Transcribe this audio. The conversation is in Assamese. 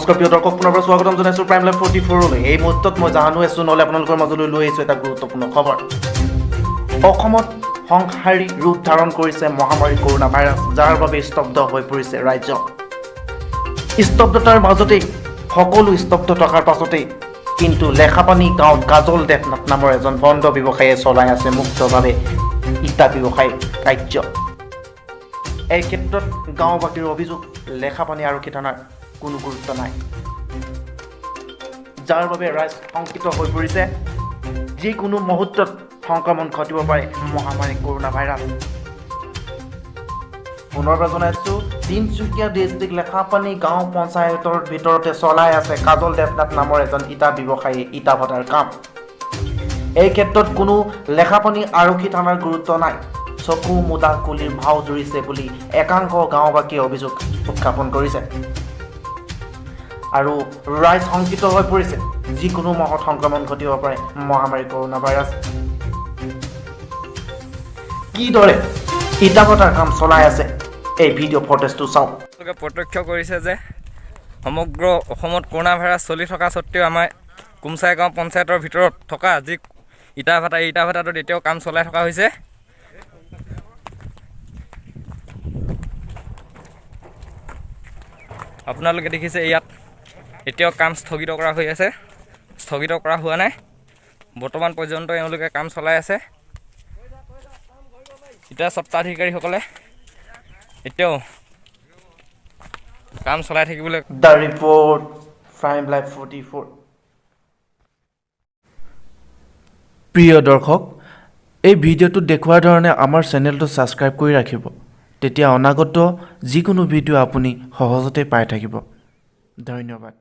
নমস্কাৰ প্ৰিয় দৰ্শক, পুনৰ স্বাগতম জনাইছোঁ প্ৰাইম লাইভ 44লৈ। এই মুহূৰ্তত মই জানো আছোঁ নহ'লে আপোনালোকৰ মাজলৈ লৈ আহিছোঁ এটা গুৰুত্বপূৰ্ণ খবৰ। অসমত সংহাৰী ৰূপ ধাৰণ কৰিছে মহামাৰী কৰোণা ভাইৰাছ, যাৰ বাবে স্তব্ধ হৈ পৰিছে ৰাজ্য। স্তব্ধতাৰ মাজতেই সকলো স্তব্ধ থকাৰ পাছতেই কিন্তু লেখাপানী গাঁৱত কাজল দেৱনাথ নামৰ এজন ভণ্ড ব্যৱসায়ীয়ে চলাই আছে মুক্তভাৱে ইটা ব্যৱসায় কাৰ্য। এই ক্ষেত্ৰত গাঁওবাসীৰ অভিযোগ, লেখাপানী আৰক্ষী থানাৰ কোনো গুৰুত্ব নাই, যাৰ বাবে ৰাইজ শংকিত হৈ পৰিছে। যিকোনো মুহূৰ্তত সংক্ৰমণ ঘটিব পাৰে মহামাৰী কৰোণা ভাইৰাছ। পুনৰবাৰ জনাইছোঁ, তিনিচুকীয়া ডিষ্ট্ৰিক্ট লেখাপানী গাঁও পঞ্চায়তৰ ভিতৰতে চলাই আছে কাজল দেৱনাথ নামৰ এজন ইটা ব্যৱসায়ী ইটা ভাটাৰ কাম। এই ক্ষেত্ৰত কোনো লেখাপানী আৰক্ষী থানাৰ গুৰুত্ব নাই, চকু মুদা কুলিৰ ভাও জুৰিছে বুলি একাংশ গাঁওবাসীয়ে অভিযোগ উত্থাপন কৰিছে। আৰু ৰাইজ শংকিত হৈ পৰিছে, যিকোনো মাহত সংক্ৰমণ ঘটিব পাৰে মহামাৰী কৰোণা ভাইৰাছ। কিদৰে ইটা ভাটাৰ কাম চলাই আছে এই ভিডিঅ' ফুটেজটো চাওক। প্ৰত্যক্ষ কৰিছে যে সমগ্ৰ অসমত কৰোণা ভাইৰাছ চলি থকা স্বত্বেও আমাৰ কুমচাই গাঁও পঞ্চায়তৰ ভিতৰত থকা যি ইটা ভাটাটোত এতিয়াও কাম চলাই থকা হৈছে। আপোনালোকে দেখিছে ইয়াত এতিয়াও কাম স্থগিত কৰা হৈ আছে, স্থগিত কৰা হোৱা নাই। বৰ্তমান পৰ্যন্ত এওঁলোকে কাম চলাই আছে। ইটা স্বত্বাধিকাৰীসকলে এতিয়াও কাম চলাই থাকিবলৈ। The report, prime live 44। প্ৰিয় দৰ্শক, এই ভিডিঅ'টোত দেখুওৱাৰ ধৰণে আমাৰ চেনেলটো ছাবস্ক্ৰাইব কৰি ৰাখিব, তেতিয়া অনাগত যিকোনো ভিডিঅ' আপুনি সহজতে পাই থাকিব। ধন্যবাদ।